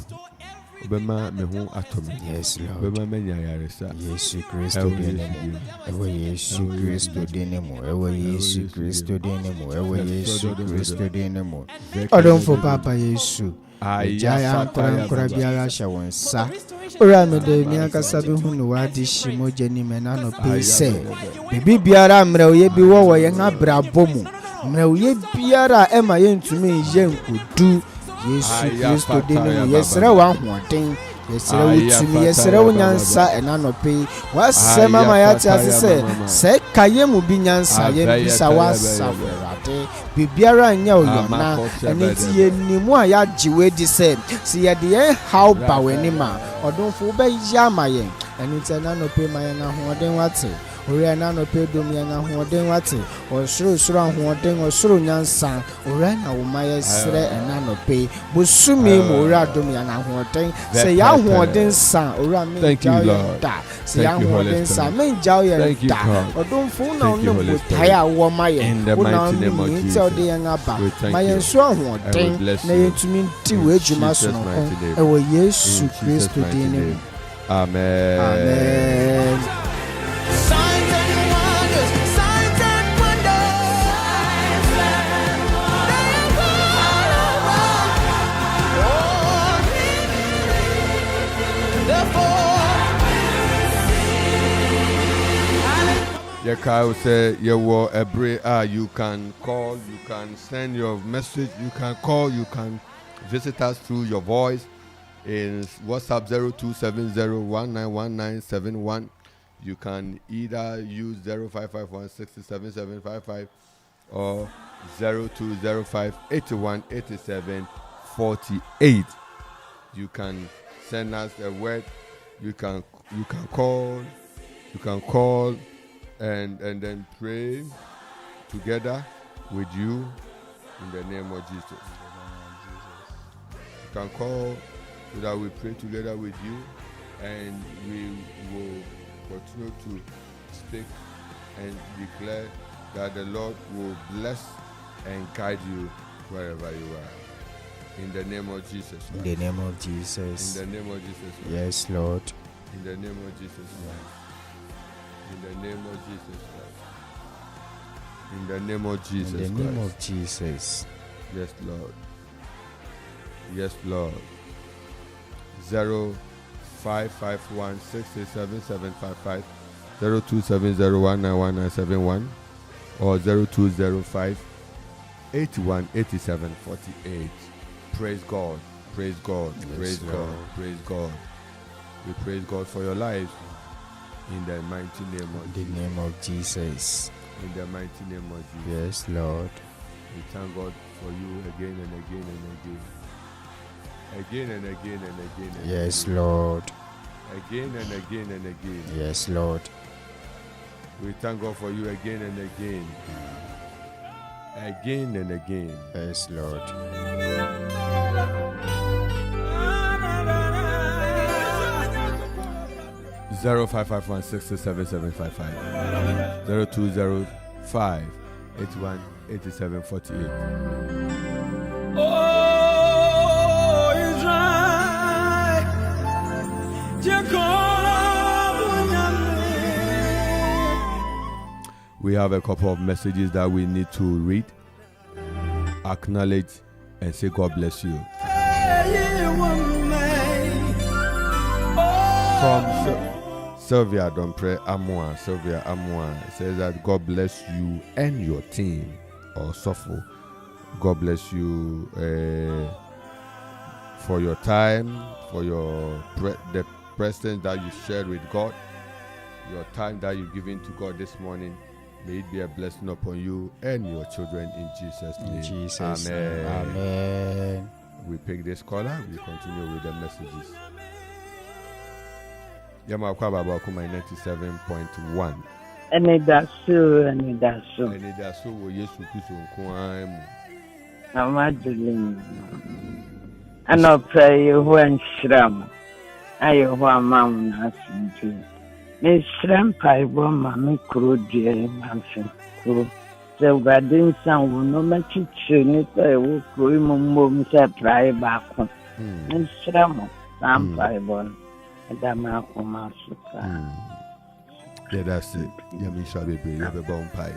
ubema me ho atomi Yes Lord. ubema menya yaresa Yesu Kristo dinemu ewe Yesu Kristo dinemu ewe Yesu Kristo dinemu ewe Yesu Kristo dinemu ɔdɔmfo Papa Yesu egya yɛ ankora biara hyɛ wo nsa owura mede me ankasa bɛhu ne wade hye mogya nim ɛna nɔpɛ sɛ biribi biara mmerɛwoyɛ bi wɔ wɔ yɛn abrabɔ mu mmerɛwoyɛ biara a ɛma yɛntumi nyɛ nkodu Yesu Kristo dinemu yɛsrɛ wo ahoɔden yɛsrɛ wo tumi yɛsrɛ wo nyansa ɛna nɔpɛ wasɛm ama yɛate ase sɛ sɛ ka yɛ mu bi nyansa yɛmbisa wasa Awurade biribiara nyɛ wo yɔna ɛno nti yɛnimu a yɛagye wo adi sɛ sɛ yɛde yɛn haw ba w'anim a ɔdomfo wobɛyɛ ama yɛn ɛno nti ɛna nɔpɛ ma yɛn ahoɔden wate owura na nɔpɛ dom yɛn ahoɔden wate ɔsorosoro ahoɔden ɔsoro nyansa owura na wo ma yɛsrɛ ɛna nɔpɛ bosumi mu owura dom yɛn ahoɔden sɛ yɛ ahoɔden sa owura mengyaw yɛn da sɛ yɛ ahoɔden sa mengyaw yɛn da ɔdomfo na wo ne botae a wɔ ma yɛn wo na wo ne nti a wode yɛn aba ma yɛn so ahoɔden na yɛntumi nti wɔ adwuma so no ho ɛwɔ Yesu Kristo din ne mu Amen. Amen. Signs and wonders, signs and wonders. They fall around. Oh, therefore, Yekau say yewo ebre you can call, you can send your message, you can call, you can visit us through your voice in WhatsApp 0270191971 You can either use 0551 or 0205 81 87 48. You can send us a word. You can call and then pray together with you in the name of Jesus. You can call so that we pray together with you, and we will continue to speak and declare that the Lord will bless and guide you wherever you are. In the name of Jesus Christ. In the name of Jesus. In the name of Jesus Christ. Yes, Lord. In the name of Jesus Christ. In the name of Jesus Christ. In the name of Jesus Christ. In the name of Jesus. Yes, Lord. Yes, Lord. 0551 667 0270191971 or 0205 81 87 48. Praise God. Praise God. Praise God. Praise God. We praise God for your lives in the mighty name of Jesus. In the name of Jesus. In the mighty name of Jesus. Yes, Lord. We thank God for you again and again and again. Again and again and again and yes, again. Lord. Again and again and again. Yes, Lord. We thank God for you again and again. Again and again. Yes, Lord. 0551 667 0205 81 87 48. Oh, Israel, we have a couple of messages that we need to read, acknowledge, and say God bless you. From Sylvia Dompre Amwa. Sylvia Amwa says that God bless you and your team, or Sofo. God bless you for your time, for your the presence that you shared with God, your time that you've given to God this morning. May it be a blessing upon you and your children in Jesus' name. In Jesus' Amen. name. Amen. We pick this caller. We continue with the messages. Yama Kwaba Bakuma 97.1. Anidaso wo Yesu Kristo nko mu. Amadulin. Ano pray you when shram. Ayo wa mam na sinti. Me shram pai bo ma me kuro die ma fe kuro. Se gadin san wo no ma chichi ni pe wo kuro mo se pray ba ko. Me shram sam pai bo. Yeah, that's it. Yeah, me shall be brave. You have a bomb pie.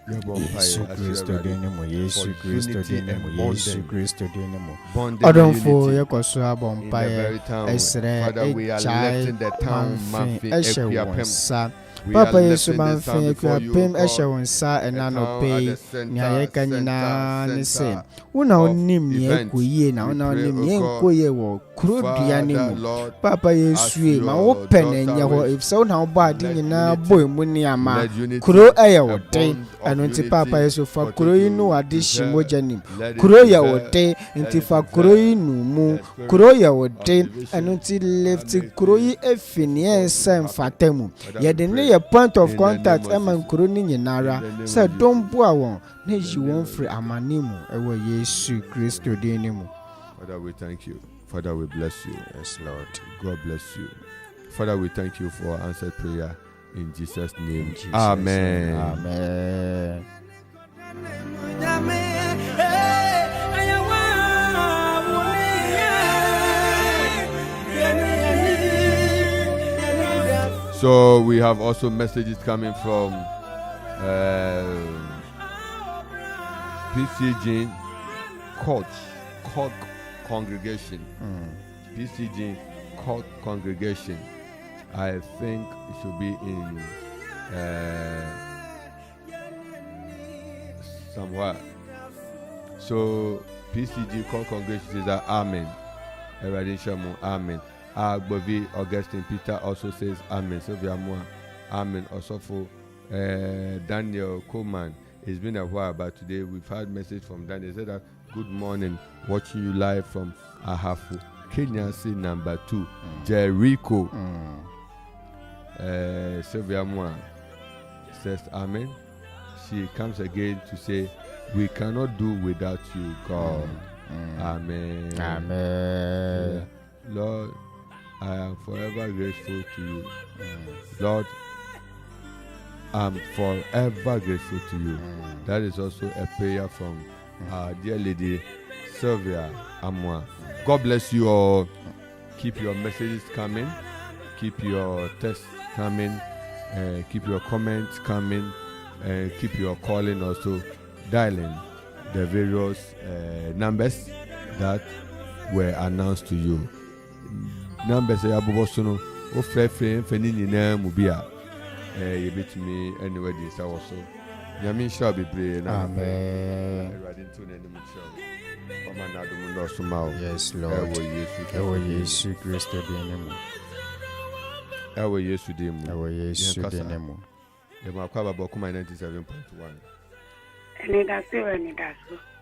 Yesu Kristo denemo, Yesu Kristo denemo, Yesu Kristo denemo. Adonfo yekoso abompaye esre echai manfi eshe wonsa. Papa Yesu manfi Akuapem eshe wonsa enano pe nyayeka nyina ne se. Una onim ni ekoye na una onim ni enkoye wo kurodua ne mu. Papa Yesu e ma wo penenye ho ifse una wo ba adi nyina boy mu ni ama kuro eye wo den. Nti Papa Yesu fa kuro inu adishi moja nim kuro ya wote nti fa kuro inu mu kuro ya wote nti left kuro yi efini ensem fatemu ye de ne ye point of contact eman kuro ni nyinara se don bo awon na ji won free amanimu ewo Yesu Kristo de nimu. Father, we thank you. Father, we bless you. Yes, Lord. God bless you. Father, we thank you for answered prayer. In Jesus' name, in Jesus Amen. Amen. So we have also messages coming from PCG Court Congregation. PCG Court Congregation. I think it should be in somewhere. So PCG Court Congregation is Amen. Amen. Agbovi Augustine Peter also says amen. Sylvia Moa, amen. Also for Daniel Coleman. It's been a while, but today we've had message from Daniel. He said that good morning, watching you live from Ahafu, Kenya. Number 2, Jericho. Sylvia Moa says amen. She comes again to say, we cannot do without you, God. Amen. Amen. Lord, I am forever grateful to you. Lord, I'm forever grateful to you. That is also a prayer from our dear lady Sylvia Amwa. God bless you all. Keep your messages coming. Keep your texts coming. Keep your comments coming. Keep your calling also dialing the various numbers that were announced to you. Numbers abubosono o frefre mfani nyina mu bia you bet me anywhere this also nyame shall be brave na Amen. ready to na nim show o man adum ndo so ma. Yes, Lord. Ewo Yesu Kristo de nemu. Ewo Yesu de mu. Ewo Yesu de nemu. The Makwaba Bokuma 97.1.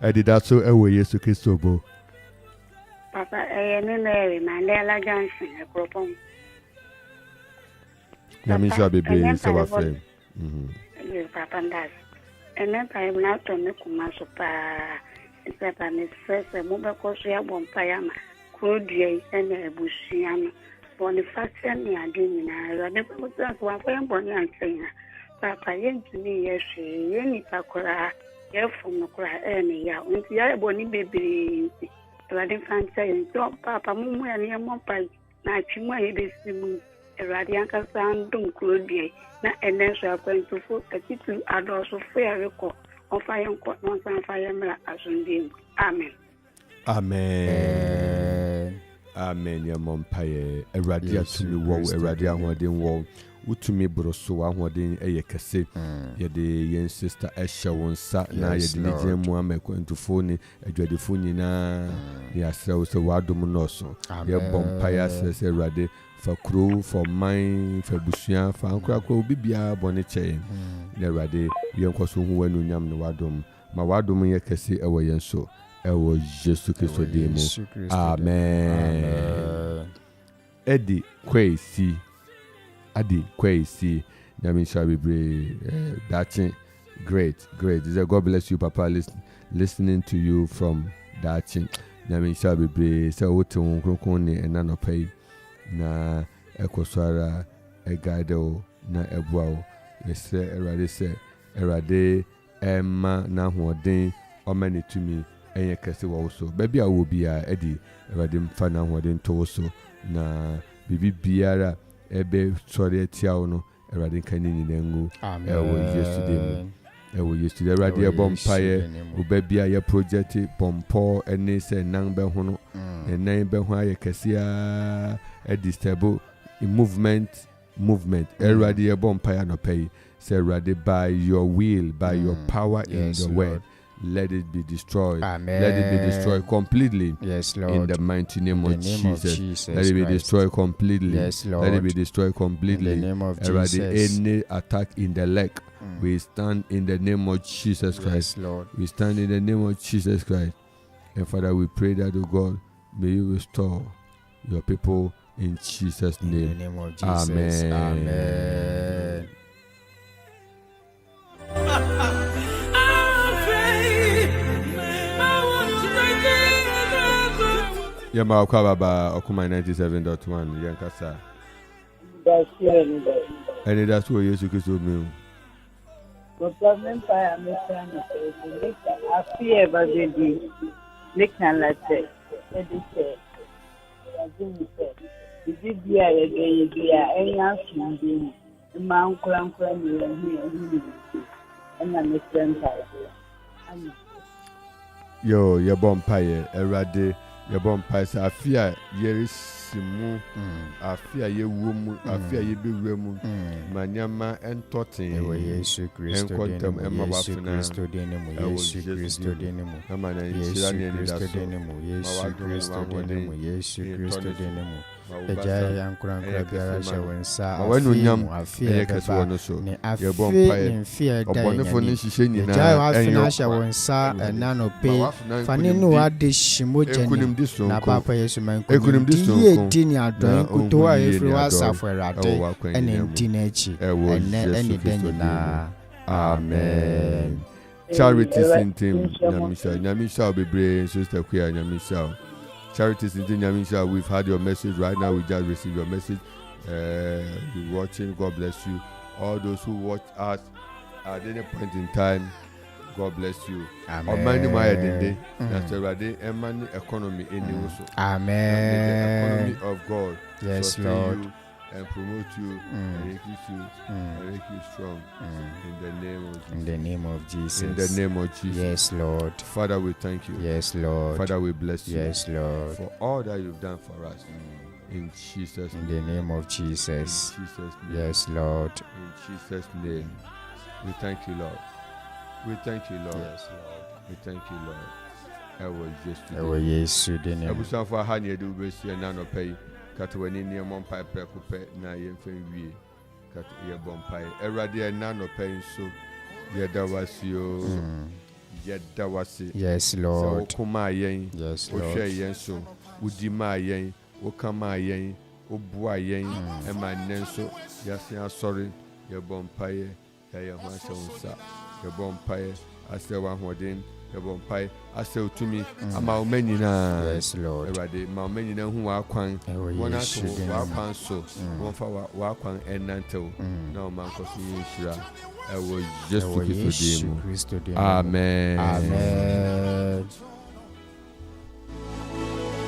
Anidaso ewo Yesu Kristo bo. Papa, Mary, Mandela Johnson, Akropong. Nyame shall be brave so wa frame. Papa ndas. And then I am not on the Kumaso pa. Papa, Miss First, a mobile course, Bompayama, Crudie, and a Bushian, Boniface, and Yadina. I never was that one for Bonnie and saying, Papa, yen to me, yes, Yenny Pakora, from the cry, any ya, when the other Bonnie baby. Radin fancy Papa Mumu and Yamopai, Nachima, Radian Cassan, Dum Crudie, not and then so going to foot a title adults of fair record of fire court, non fire as on Amen. Amen. Amen. Your mom pie a radia to me wall, a radia one wall. Utumi broso ahoden eyekese ye de yen sister Esha won sa na ye de je mu ameko ntufo ni adwadefo nyina ya srew se wadom no so ye bompaya sese rade fa kro for mine fa busua fa ankrakro bibia bone che ne rade ye nkoso hu wanu nyam ne wadom ma wadom ye kese ewo yen so ewo Jesu Kristo de mu. Amen. Edi kwesi Adi Kwesi, Yamin shall be brave. Dachin, great. God bless you, Papa. Listening to you from Dachin. Yamin shall be brave. So, what to Krokoni and Nano Pay na Ekoswara, Egado, na Ebuao. Yes, Erade, Emma, na Huadin, or many to me, and your castle also. Baby, I will be a Eddie, Eradim Fana Huadin Toso, na Bibi Biara. Ebe sorry tiao no erade kanini nengu ewo yesterday erade bompaye obabia ye project pompo ene se nan be hono enan be ho aye kasia e disturb movement erade bompaye no pay say erade by your will, by your power in the word, let it be destroyed. Amen. Let it be destroyed completely. Yes, Lord. In the mighty name of Jesus. Let it be destroyed completely. Yes, Lord. Let it be destroyed completely. In the name of Jesus. Any attack in the leg, we stand in the name of Jesus Christ. Yes, Lord. We stand in the name of Jesus Christ. And Father, we pray that, O God, may you restore your people in Jesus' name. In the name of Jesus. Amen. Amen. Yama Akwaba Okuma 97.1 Yankasa. Anidaso Bere Yesu Kristo me. The problem by American is I fear about the Nick and Latte. Let it say, the BBI, any answer, the Mount Clan Family, and I'm a friend. Yo, your bompire, Erade. Your bumpers, I fear Yerisimu, I fear ye woman, I fear ye be woman, Manyama and Totin, Yesu Kristo Quantum Emma Yesu Kristo denemu, Yesu Kristo denemu, Yesu Kristo denemu, Yesu Kristo denemu, Yesu Kristo denemu, Agya yankurankura biara hyɛ wo nsa Ma w'anuonyam afei ɛyɛ kɛse wɔ no so. ne Yɛbɔ afei mpaeɛ. ne mfeɛ da Ɔbɔnefo ne nhyehyɛ nyinaa Agya w'afena ɛnyɛ hyɛ wo nsa ɛna nɔpe Ma w'afena fa ne nkonimdi- no wade hye mogya nkonimdi ni sononko. na papa Yesu ma Nkonimdi nkonimdi sononko. yɛ di ne adɔe Na nkutoo a ɔnhu yie ɛfiri ne w'asafo adɔe Awurade ɛwɔ w'akwan ɛne nyinaa mu. nti n'akyi Ɛwɔ ɛnɛ Yesu ɛne da Kristo din mu. nyinaa Amen. Charity Sintim Nyamisha. Nyamisha bebree Sister Queer Nyamisha. Charity Sintim Nyamisha. We've had your message right now. We just received your message. You're watching. God bless you. All those who watch us at any point in time, God bless you. Amen. Omani maya dende. That's already emani economy in the also. Amen. The economy of God. Yes, sustain Lord. you and promote you and increase you and make you strong. In the name of Jesus. In the name of Jesus. In the name of Jesus. Yes, Lord. Father, we thank you. Yes, Lord. Father, we bless you. Yes, Lord. For all that you've done for us. In Jesus' In name. the name of In Jesus. Jesus' name. Yes, Lord. In Jesus' name. We thank you, Lord. We thank you, Lord. Yes, Lord. We thank you, Lord. I was just Ewo Yesu de ne. Abusanfo aha ne edu besi na no pay katwani ne mo mpa preko pe na ye mfa wie kat ye bompai Awurade na no pay so ye dawasio ye dawasi. Yes, Lord. So kuma yen. Yes, O Lord. hwe yen so udi ma yen o kama yen o bua yen e ma nen so yase asori ye bompai ya ye ho asonsa ye bompai asewa hoden ye bompai asew tumi ama o manyina. Yes, Lord. Awurade ma o manyina hu wa kwan Ewo wona Yesu to de wa ne. kwan so won fa wa kwan enantew na o man ko so yinhira ewo Yesu Ewo Kristo Yesu demu. Kristo de ne. Amen. Amen.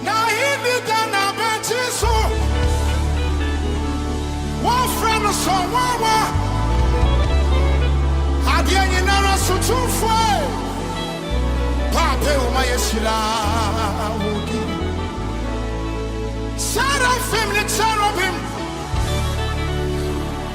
Now he did that about Jesus. One friend of someone. Adiye nyinara sutufwe. Pape umayeshira wudi. Seraphim ni cherubim.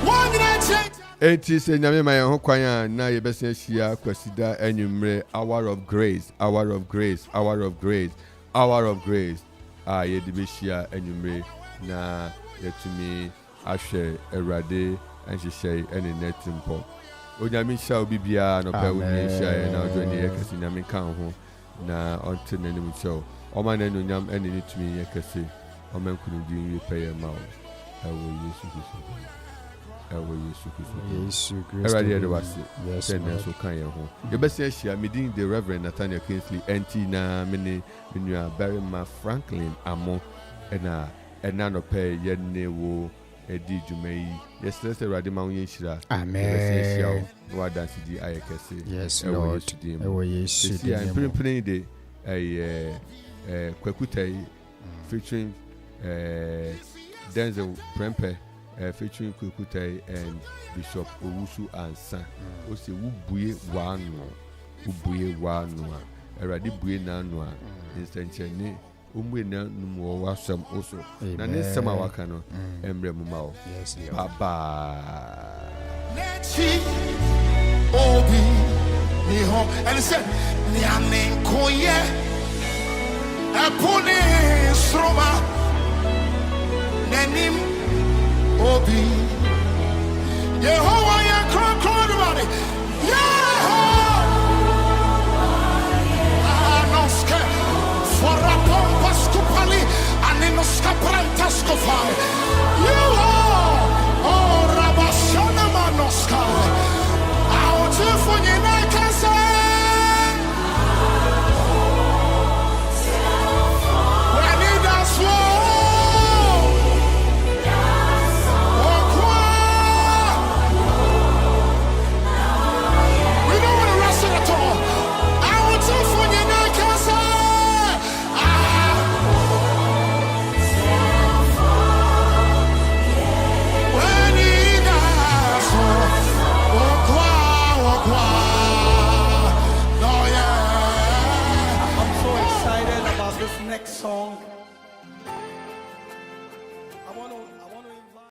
One night. Eti se nyame ma ho kwan a na ye bese ahia kwasida anwumre hour of grace, hour of grace, hour of grace, hour of grace. Ye de be hia anwumre na yetumi ahwe Awurade anhyehyɛ ene netimpo. Onyame hia obibia no pa woni hia na ojo ne yekasi nyame kan ho na onte nanim hia. Oma na nyam ene nitumi yekasi. Oma nkunu di nwi peye ma o. Ewo Yesu Kristo. Ewo Yesu Kristo. Yesu Kristo. Everybody was Yes, saying Lord. so kan ye ho. You be say share meeting the Reverend Nathaniel Kingsley Entsie na me nua Barima Franklin Amo na no pay ye ne wo edi dwuma yi. Yesterday Awurade ma wo yenhyira. Amen. You be say share no dance di ayekese. Yes, Lord. Ewo Yesu de I am ne. playing the Kwakutai featuring Denzel Prempe featuring Kwakutai and Bishop Owusu Ansa. O se wubuye wa no a Awurade buye na no a instantially umwe na numu wasam also na ne sama waka no emre mu ma o. Yes, Lord. Baba Nechi obi ni ho and said ni amen koye epone sroma nanim obi Yehovah ya kron body Anoske for a pompas kupali aninoska prantas kofai Oh, Rabashana Manoska. Out for you, I can say. When it does we don't want to wrestle at all. Out for you, I can say. I'm so excited about this next song. I